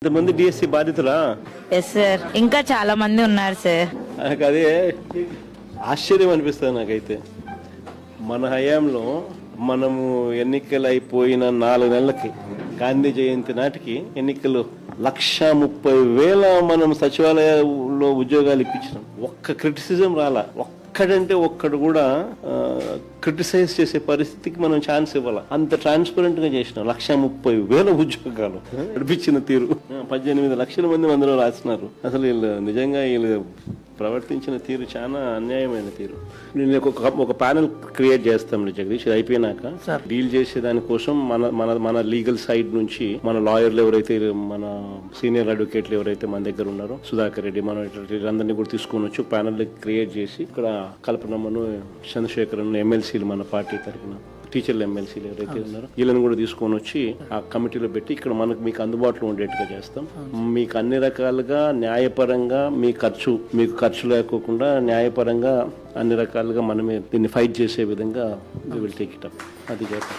ఇంతమంది DSC బాధితులా? Yes sir, ఇంకా చాలా మంది ఉన్నారు సార్. నాకు అదే ఆశ్చర్యం అనిపిస్తుంది నాకైతే. మన హయాంలో మనము ఎన్నికలు అయిపోయిన 4 నెలలకి గాంధీ జయంతి నాటికి ఎన్నికలు 1,30,000 మనం సచివాలయంలో ఉద్యోగాలు ఇప్పించినాం. ఒక్క క్రిటిసిజం రాలా, ఒక్కడంటే ఒక్కడు కూడా క్రిటిసైజ్ చేసే పరిస్థితికి మనం ఛాన్స్ ఇవ్వాలి. అంత ట్రాన్స్పరెంట్ గా చేసినాం. 1,30,000 ఉద్యోగాలు నడిపించిన తీరు. 18 లక్షల మంది అందులో రాసినారు. అసలు వీళ్ళు ప్రవర్తించిన తీరు చాలా అన్యాయమైన తీరు. నేను ఒక ప్యానెల్ క్రియేట్ చేస్తాం జగదీష్, ఇది అయిపోయినాక డీల్ చేసే దానికోసం మన లీగల్ సైడ్ నుంచి మన లాయర్లు ఎవరైతే, మన సీనియర్ అడ్వకేట్లు ఎవరైతే మన దగ్గర ఉన్నారో, సుధాకర్ రెడ్డి, మనం వీళ్ళందరినీ కూడా తీసుకొని వచ్చి ప్యానెల్ క్రియేట్ చేసి ఇక్కడ కల్పనమ్మను, చంద్రశేఖరన్, ఎమ్మెల్సీలు మన పార్టీ తరఫున, టీచర్లు ఎమ్మెల్సీలు ఎవరైతే ఉన్నారో వీళ్ళని కూడా తీసుకొని వచ్చి ఆ కమిటీలో పెట్టి ఇక్కడ మీకు అందుబాటులో ఉండేట్టుగా చేస్తాం. మీకు అన్ని రకాలుగా న్యాయపరంగా మీకు ఖర్చు లేకోకుండా న్యాయపరంగా అన్ని రకాలుగా మనమే దీన్ని ఫైట్ చేసే విధంగా విల్ టేక్ ఇట్ అప్. అది చేస్తాం.